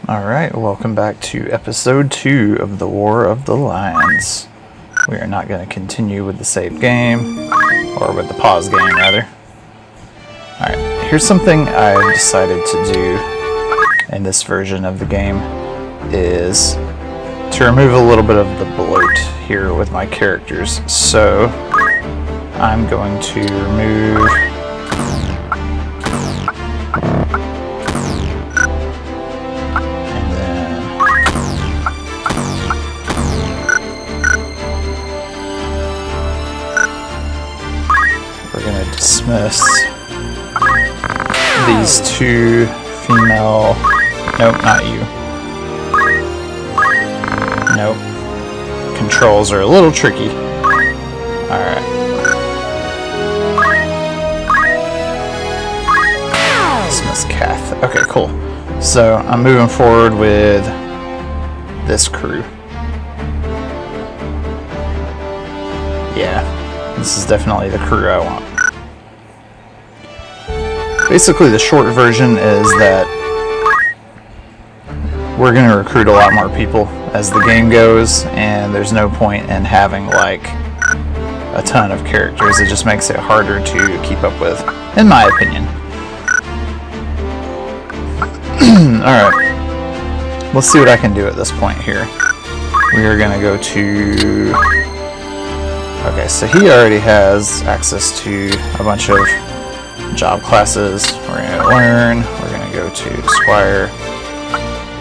Alright, welcome back to episode 2 of the War of the Lions. We are not going to continue with the save game, or with the pause game rather. Alright, here's something I've decided to do in this version of the game, is to remove a little bit of the bloat here with my characters. So, I'm going to remove dismiss these two female... Nope, not you. Nope. Controls are a little tricky. Alright. Dismiss Kath. Okay, cool. So, I'm moving forward with this crew. Yeah, this is definitely the crew I want. Basically, the short version is that we're going to recruit a lot more people as the game goes, and there's no point in having like a ton of characters. It just makes it harder to keep up with, in my opinion. Alright, let's see what I can do at this point here. We are going to go to... Okay, so he already has access to a bunch of job classes. We're going to learn, we're going to go to Squire,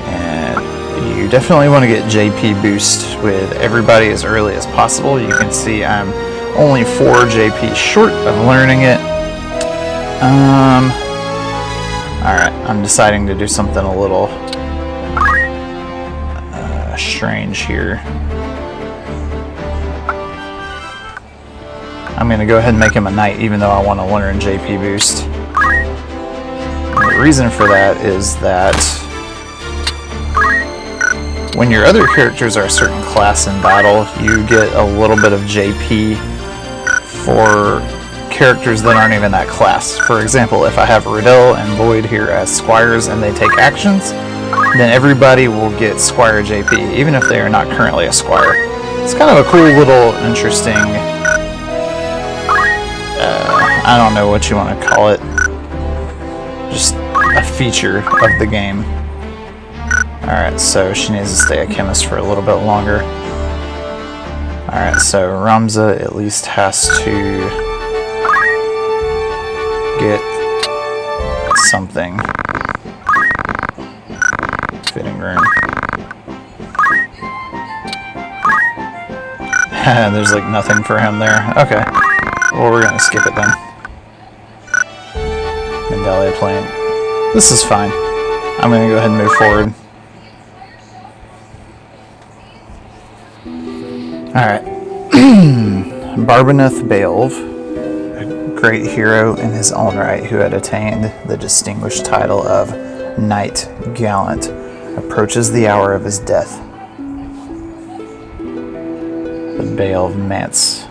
and you definitely want to get JP boost with everybody as early as possible. You can see I'm only 4 JP short of learning it. Alright, I'm deciding to do something a little strange here. I'm going to go ahead and make him a knight, even though I want to learn JP boost. And the reason for that is that when your other characters are a certain class in battle, you get a little bit of JP for characters that aren't even that class. For example, if I have Riddell and Lloyd here as squires and they take actions, then everybody will get Squire JP, even if they are not currently a squire. It's kind of a cool little interesting... I don't know what you want to call it. Just a feature of the game. Alright, so she needs to stay a chemist for a little bit longer. Alright, so Ramza at least has to get something. Fitting room. There's like nothing for him there. Okay. Well, we're gonna skip it then. Mendalia plant. This is fine. I'm gonna go ahead and move forward. Alright. Barbaneth Baelv, a great hero in his own right who had attained the distinguished title of Knight Gallant, approaches the hour of his death. The Baelv Mance.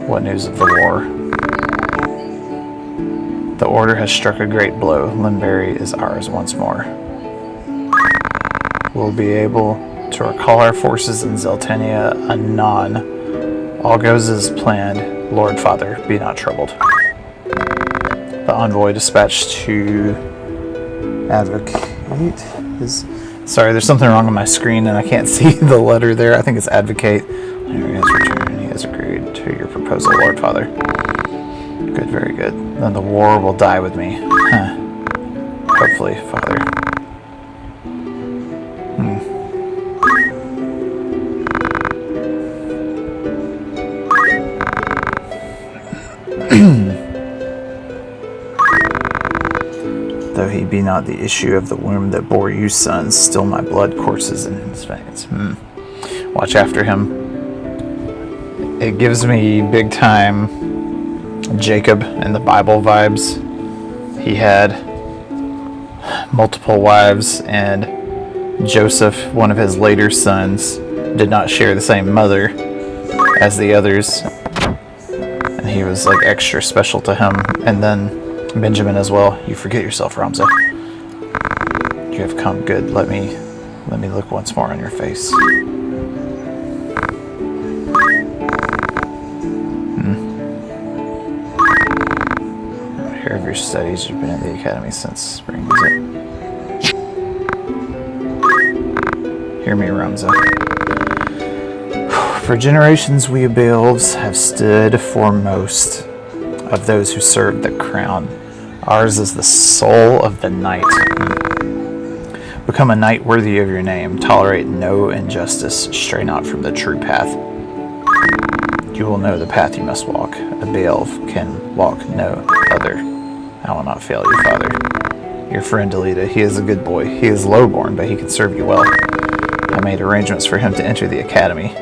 What news of the war? The Order has struck a great blow. Limberry is ours once more. We'll be able to recall our forces in Zeltania anon. All goes as planned. Lord Father, be not troubled. The envoy dispatched to advocate is... Sorry, there's something wrong with my screen and I can't see the letter there. I think it's advocate. He has returned. He has agreed to your proposal, Lord Father. Good, very good. Then the war will die with me. Huh. Hopefully, Father. Though he be not the issue of the womb that bore you sons, still my blood courses in his veins. Watch after him. It gives me big time Jacob and the Bible vibes. He had multiple wives, and Joseph, one of his later sons, did not share the same mother as the others, and he was like extra special to him. And then Benjamin as well. You forget yourself, Ramza. You have come. Good. Let me look once more on your face. I hear of your studies. You've been in the academy since spring, is it? Hear me, Ramza. For generations we Beelves have stood foremost of those who serve the crown. Ours is the soul of the night. Become a knight worthy of your name. Tolerate no injustice. Stray not from the true path. You will know the path you must walk. A Beelf can walk no other. I will not fail you, father. Your friend Delita, he is a good boy. He is lowborn, but he can serve you well. I made arrangements for him to enter the academy.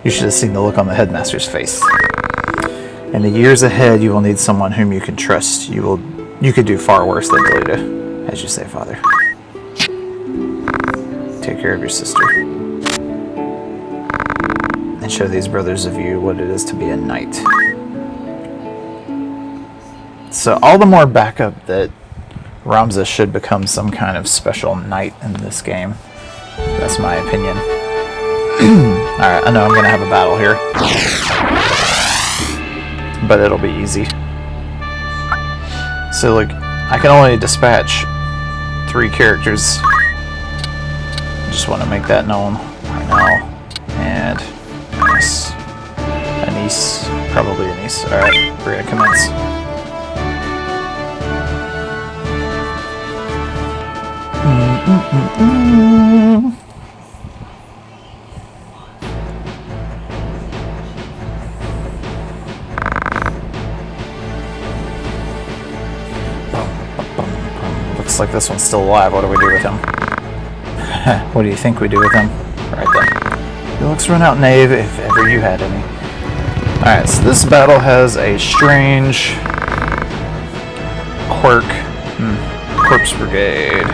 You should have seen the look on the headmaster's face. In the years ahead, you will need someone whom you can trust. You could do far worse than Delita, as you say, father. Take care of your sister. And show these brothers of you what it is to be a knight. So all the more backup that Ramza should become some kind of special knight in this game. That's my opinion. Alright, I know I'm going to have a battle here. But it'll be easy. So, like, I can only dispatch 3 characters. Just want to make that known right now. And yes, Anise, probably Anise. Alright, we're going to commence. Looks like this one's still alive. What do we do with him? What do you think we do with him? Right then. He looks run out, knave, if ever you had any. Alright, so this battle has a strange quirk. Corpse Brigade.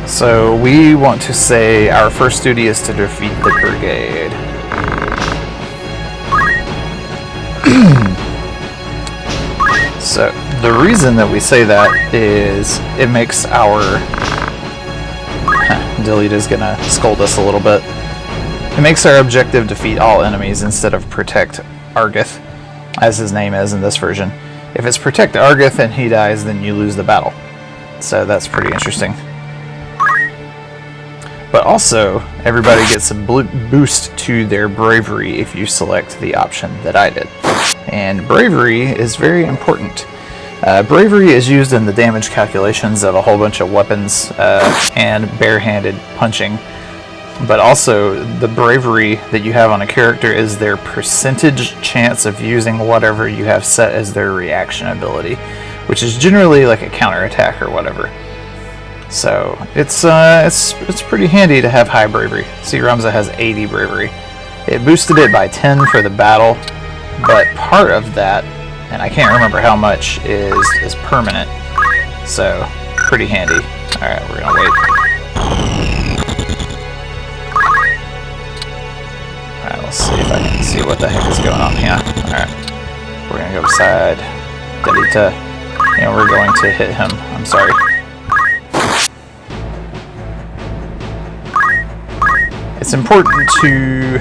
So we want to say our first duty is to defeat the brigade. So the reason that we say that is it makes our... Delita's gonna scold us a little bit. It makes our objective defeat all enemies instead of protect Argath, as his name is in this version. If it's protect Argath and he dies, then you lose the battle. So that's pretty interesting. But also, everybody gets a boost to their bravery if you select the option that I did. And bravery is very important. Bravery is used in the damage calculations of a whole bunch of weapons and barehanded punching. But also, the bravery that you have on a character is their percentage chance of using whatever you have set as their reaction ability, which is generally like a counterattack or whatever. So it's pretty handy to have high bravery. See, Ramza has 80 bravery. It boosted it by 10 for the battle, but part of that, and I can't remember how much, is permanent. So pretty handy. All right, we're gonna wait. All right, let's see if I can see what the heck is going on here. All right, we're gonna go beside Delita, and we're going to hit him. I'm sorry. It's important to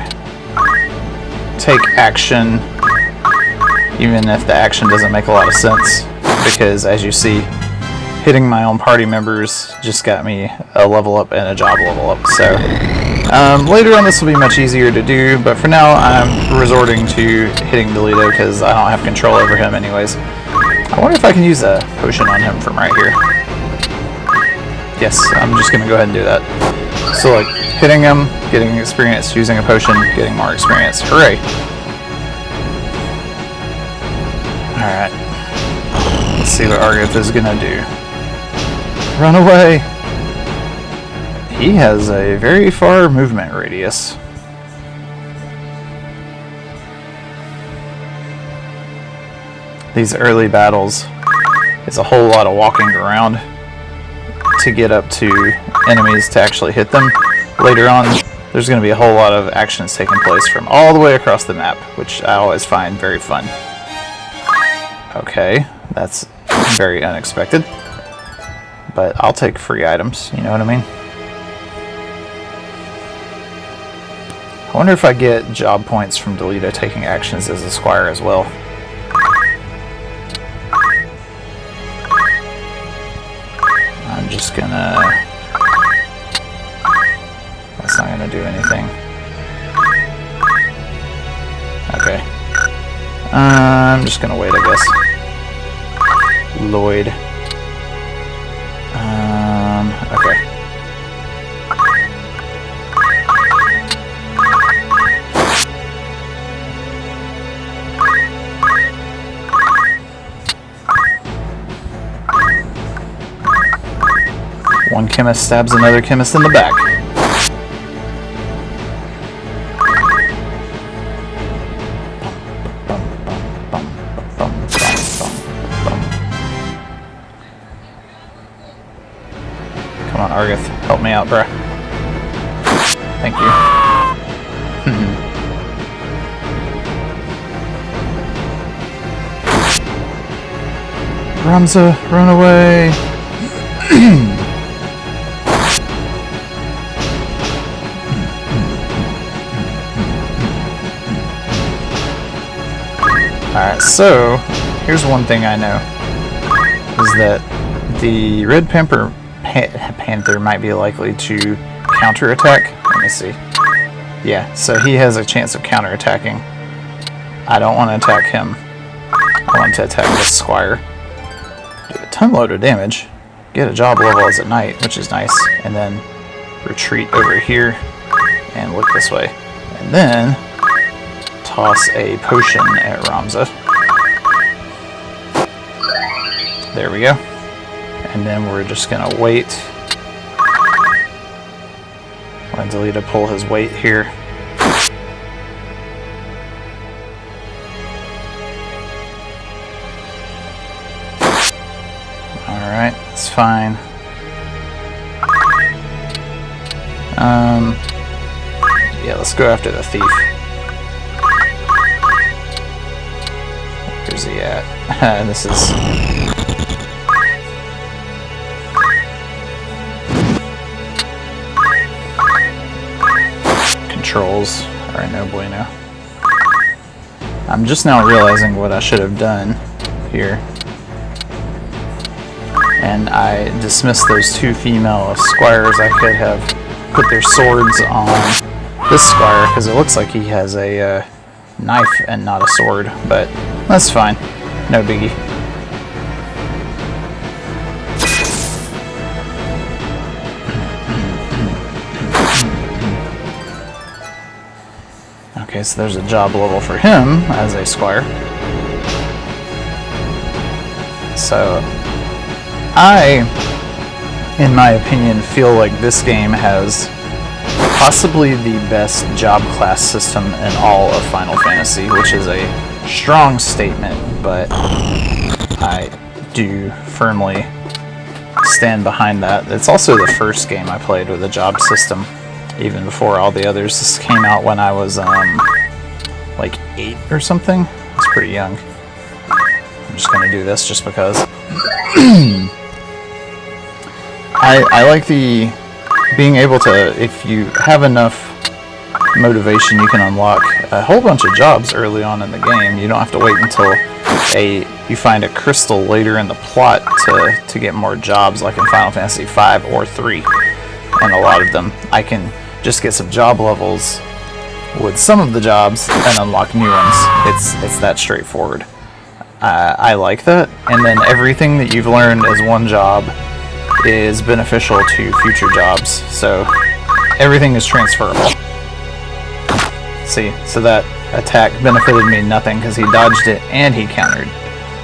take action even if the action doesn't make a lot of sense, because as you see, hitting my own party members just got me a level up and a job level up. So later on this will be much easier to do, but for now I'm resorting to hitting Delita because I don't have control over him anyways. I wonder if I can use a potion on him from right here. Yes, I'm just going to go ahead and do that. So like, hitting him, getting experience, using a potion, getting more experience. Hooray! Alright. Let's see what Argath is gonna do. Run away! He has a very far movement radius. These early battles, it's a whole lot of walking around to get up to enemies to actually hit them. Later on, there's going to be a whole lot of actions taking place from all the way across the map, which I always find very fun. Okay, that's very unexpected. but I'll take free items, you know what I mean? I wonder if I get job points from Delita taking actions as a squire as well. I'm just gonna... That's not gonna do anything. Okay. I'm just gonna wait, I guess. Lloyd. Okay. One chemist stabs another chemist in the back. Come on, Argath, help me out, bruh. Thank you. Ramza, run away! Alright, so here's one thing I know, is that the Red Panther might be likely to counterattack. Let me see. Yeah, so he has a chance of counterattacking. I don't want to attack him. I want to attack this squire. Do a ton load of damage. Get a job level as a knight, which is nice. And then retreat over here and look this way. And then toss a potion at Ramza. There we go. And then we're just gonna wait. Let Delita pull his weight here. Alright, it's fine. Yeah, let's go after the thief. Where's he at? This is... Controls are no bueno. I'm just now realizing what I should have done here. And I dismissed those two female squires. I could have put their swords on this squire, because it looks like he has a knife and not a sword, but that's fine. No biggie. Okay, so there's a job level for him as a squire. So, I, in my opinion, feel like this game has possibly the best job class system in all of Final Fantasy, which is a strong statement, but I do firmly stand behind that. It's also the first game I played with a job system, even before all the others. This came out when I was like 8 or something. I was pretty young. I'm just gonna do this just because. I like the being able to, if you have enough motivation, you can unlock a whole bunch of jobs early on in the game. You don't have to wait until you find a crystal later in the plot to get more jobs, like in Final Fantasy V or 3. And a lot of them, I can just get some job levels with some of the jobs and unlock new ones. It's that straightforward. I like that. And then everything that you've learned as one job is beneficial to future jobs, so everything is transferable. See, so that attack benefited me nothing because he dodged it and he countered,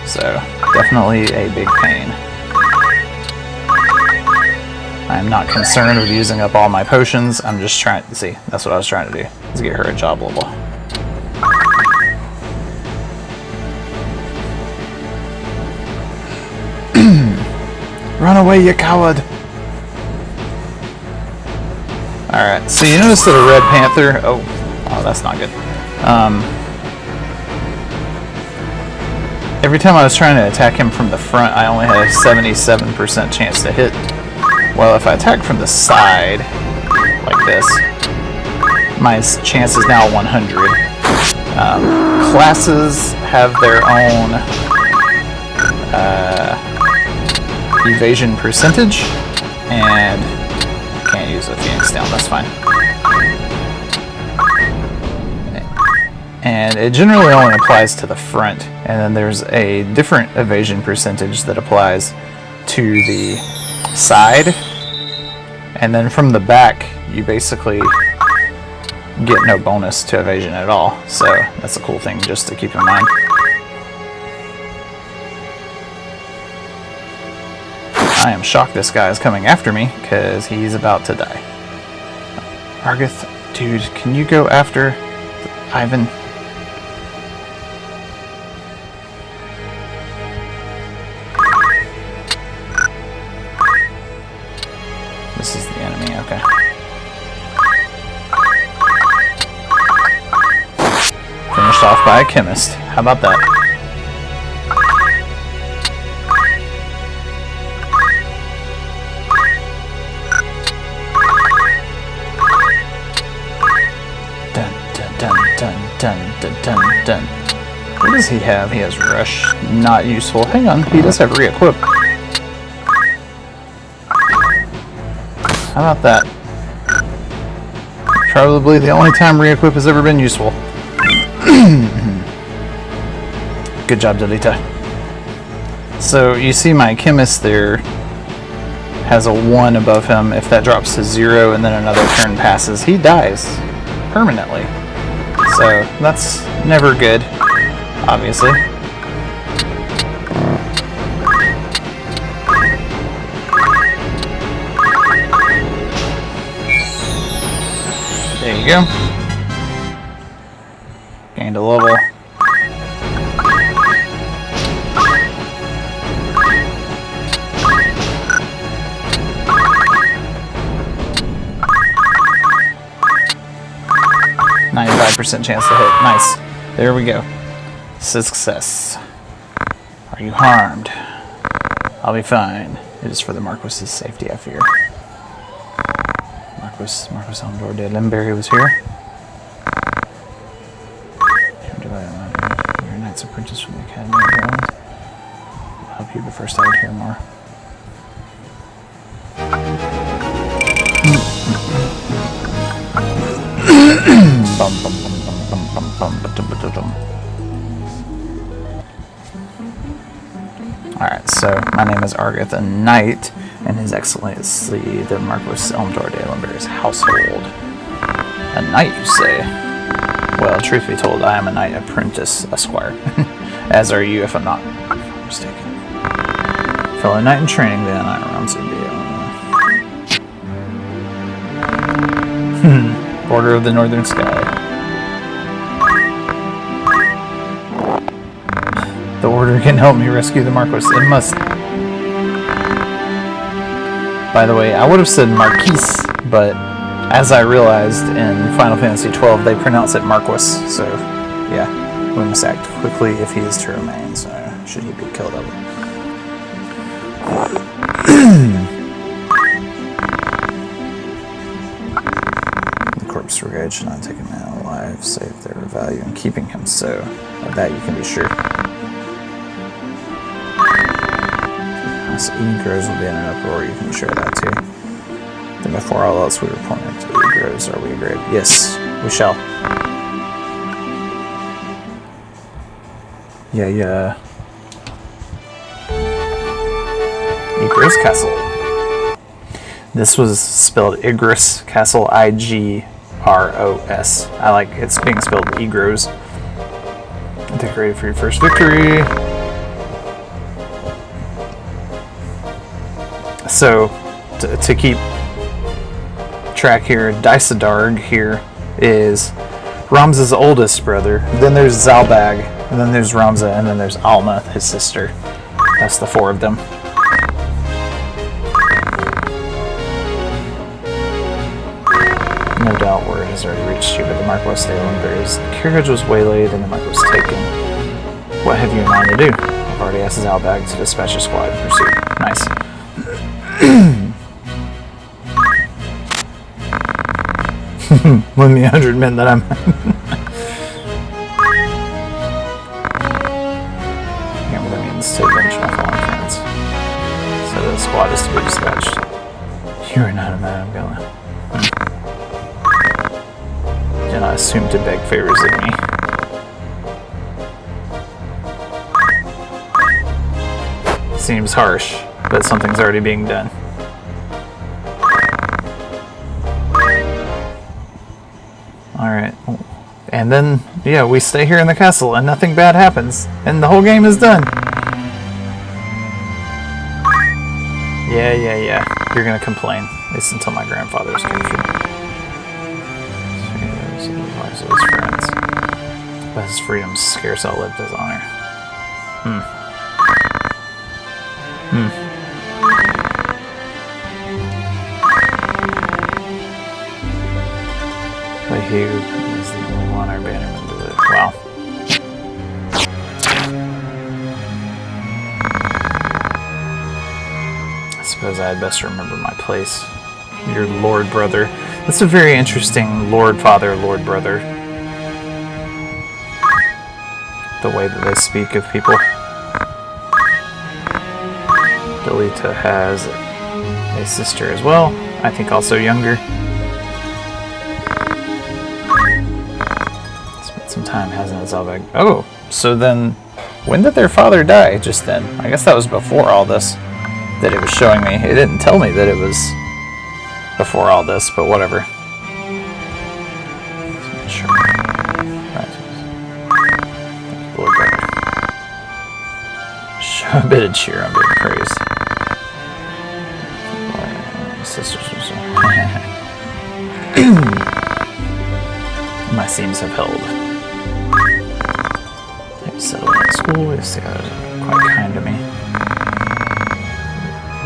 so definitely a big pain. I'm not concerned with using up all my potions. I'm just trying to see, that's what I was trying to do, is get her a job level. Run away, you coward! Alright, so you notice that a Red Panther... Oh, that's not good. every time I was trying to attack him from the front, I only had a 77% chance to hit. Well, if I attack from the side, like this, my chance is now 100. Classes have their own evasion percentage, and can't use a Phoenix down, that's fine. And it generally only applies to the front, and then there's a different evasion percentage that applies to the side, and then from the back you basically get no bonus to evasion at all, so that's a cool thing just to keep in mind. I am shocked this guy is coming after me because he's about to die. Argath, dude, can you go after Ivan? This is the enemy, okay. Finished off by a chemist. How about that? Dun dun dun dun dun dun dun dun. What does he have? He has rush. Not useful. Hang on, he does have re-equip. How about that? Probably the only time re-equip has ever been useful. Good job, Delita. So you see my chemist there has a 1 above him. If that drops to 0 and then another turn passes, he dies permanently. So that's never good, obviously. There you go. Gained a level. %, chance to hit. Nice. There we go. Success. Are you harmed? I'll be fine. It is for the Marquis's safety, I fear. Marquis Elmdor de Limberry was here. You're a knight's apprentice from the Academy of Ireland. I'll help you, but first I would hear more. Alright, so my name is Argath, a knight, and His Excellency the Marquis Elmdor de Limberry's household. A knight, you say? Well, truth be told, I am a knight apprentice, esquire. As are you, if I'm not mistaken. Fellow knight in training, then I run to be Border of the Northern Sky. The order can help me rescue the Marquis. It must. By the way, I would have said Marquise, but as I realized in Final Fantasy XII, they pronounce it Marquis. So, yeah, we must act quickly if he is to remain. So, should he be killed, The corpse brigade should not take a man alive, save their value in keeping him. So, of that you can be sure. E-Grows will be in an uproar, you can share that too. Then before all else we report it to E-Grows, are we agreed? Yes, we shall. Yeah. E-Grows Castle. This was spelled Igros Castle, I-G-R-O-S. I like it's being spelled E-Grows. Decorated for your first victory. So, to keep track here, Dysadarg here is Ramza's oldest brother. Then there's Zalbag, and then there's Ramza, and then there's Alma, his sister. That's the 4 of them. No doubt word has already reached you, but the Marquis de Limberry's carriage was waylaid and the Marquis taken. What have you in mind to do? I've already asked Zalbag to dispatch a squad in pursuit. Nice. Lend me 100 men that I'm... Hammer the means to avenge my fallen friends. So the squad is to be dispatched. You are not a man I'm going. Do not assume to beg favors of me. Seems harsh, but something's already being done. Alright. And then, yeah, we stay here in the castle and nothing bad happens. And the whole game is done. Yeah. You're gonna complain. At least until my grandfather's captured. So he lives with his friends. But his freedom's scarce outlived his honor. But he was the only one I abandoned him to live. Wow. I suppose I had best remember my place. Your lord brother. That's a very interesting lord father, lord brother. The way that they speak of people. Delita has a sister as well. I think also younger. Spent some time, hasn't it, Zalbag? Oh, so then when did their father die just then? I guess that was before all this that it was showing me. It didn't tell me that it was before all this, but whatever. Sure. Right. Lord brother. Show a bit of cheer on being praised. Sisters or so. My seams have held. They've settled in school. They've quite kind to me.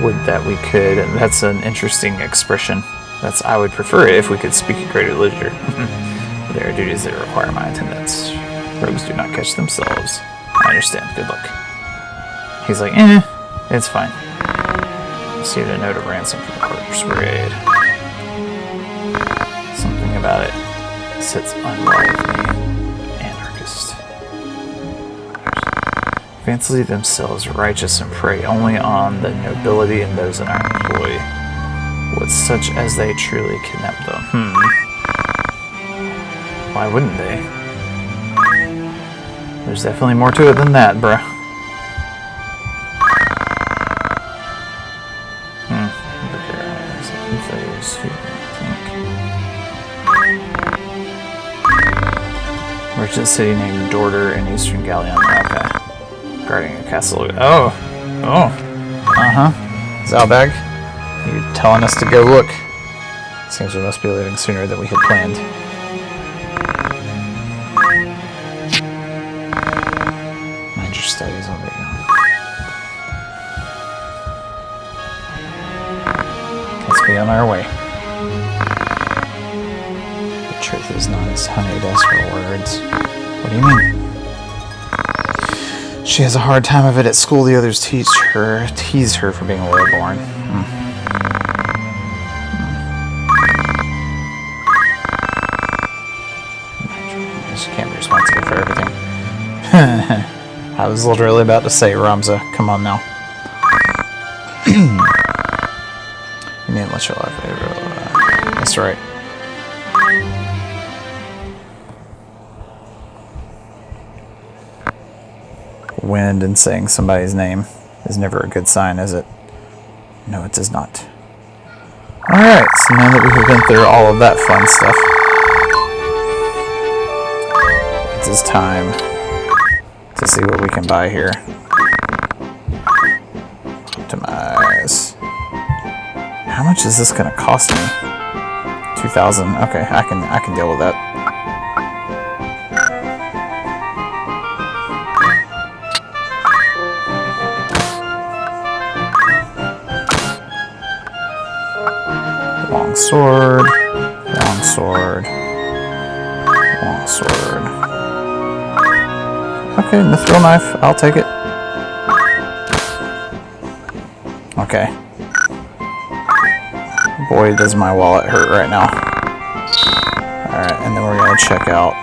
Would that we could. That's an interesting expression. I would prefer it if we could speak at greater leisure. There are duties that require my attendance. Rogues do not catch themselves. I understand. Good luck. He's like, it's fine. Received a note of ransom from the Corpse Brigade. Something about it sits unwell with me. Anarchist. Fancy themselves righteous and prey only on the nobility and those in our employ. Would such as they truly kidnap them? Why wouldn't they? There's definitely more to it than that, bruh. Merchant city named Dorder in Eastern Galleon. Okay. Guarding a castle. Oh. Zalbag, you telling us to go look? Seems we must be leaving sooner than we had planned. Mind your studies on there. Let's be on our way. Truth is not as honeyed as her words. What do you mean? She has a hard time of it at school. The others tease her for being lowborn. She can't be responsible for everything. I was literally about to say, Ramza, come on now. You didn't let your life. That's right. Wind and saying somebody's name is never a good sign, is it? No, it does not. Alright, so now that we have been through all of that fun stuff, it is time to see what we can buy here. Optimize. How much is this going to cost me? 2,000. Okay, I can deal with that. Long sword, long sword, long sword. Okay, mithril knife. I'll take it. Okay. Boy, does my wallet hurt right now. Alright, and then we're going to check out.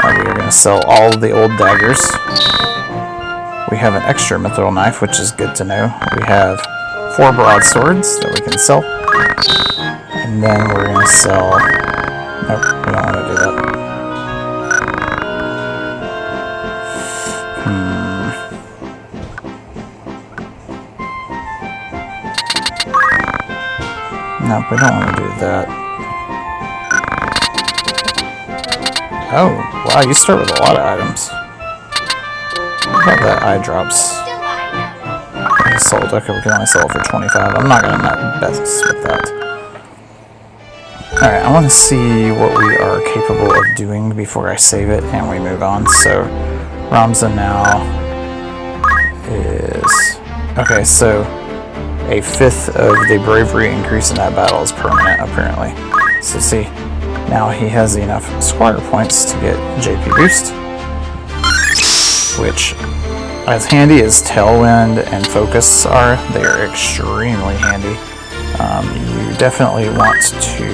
Alright, we are going to sell all of the old daggers. We have an extra mithril knife, which is good to know. We have 4 broadswords that we can sell. And then we're going to sell... Nope, we don't want to do that. Nope, we don't want to do that. Oh, wow, you start with a lot of items. What about that eye drops? Sold. Okay, we can only sell it for 25. I'm not going to mess with that. Alright, I want to see what we are capable of doing before I save it and we move on. So, Ramza now is... Okay, so a 5th of the bravery increase in that battle is permanent, apparently. So see, now he has enough squire points to get JP boost, which, as handy as Tailwind and Focus are, they are extremely handy. You definitely want to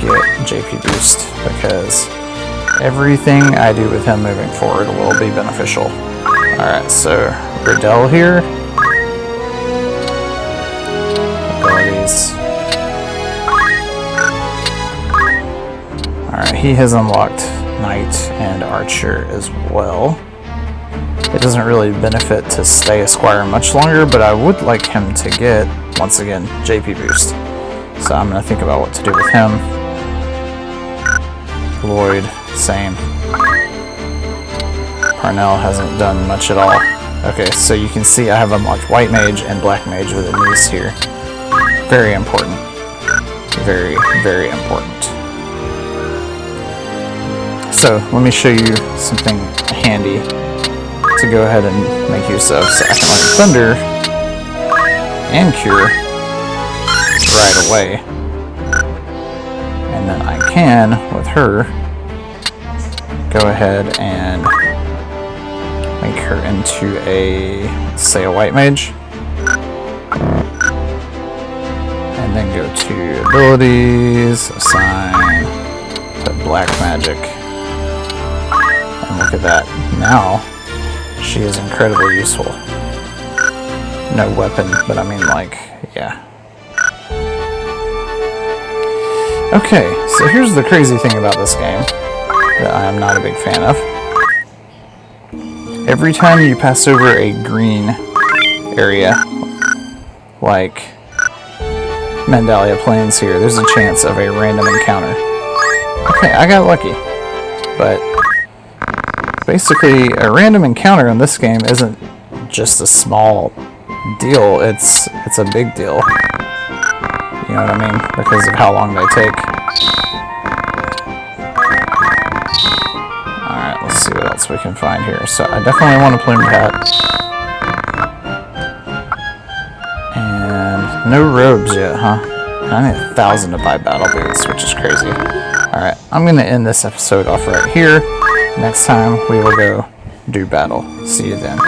get JP boost because everything I do with him moving forward will be beneficial. Alright, so Riddell here. Abilities. Alright, he has unlocked Knight and Archer as well. It doesn't really benefit to stay a squire much longer, but I would like him to get, once again, JP boost. So I'm going to think about what to do with him. Lloyd, same. Parnell hasn't done much at all. Okay, so you can see I have unlocked White Mage and Black Mage with a niece here. Very important. Very, very important. So, let me show you something handy to go ahead and make use of. So I can learn Thunder and Cure right away. And then I can, with her, go ahead and make her into a, say, a White Mage. And then go to Abilities, Assign, put Black Magic. And look at that. Now, she is incredibly useful. No weapon, but I mean, like, yeah. Okay, so here's the crazy thing about this game that I am not a big fan of. Every time you pass over a green area, like Mandalia Plains here, there's a chance of a random encounter. Okay, I got lucky, but basically a random encounter in this game isn't just a small deal, it's a big deal. You know what I mean? Because of how long they take. Alright, let's see what else we can find here. So I definitely want a plumed hat. And no robes yet, huh? I need 1,000 to buy battle boots, which is crazy. Alright, I'm going to end this episode off right here. Next time we will go do battle. See you then.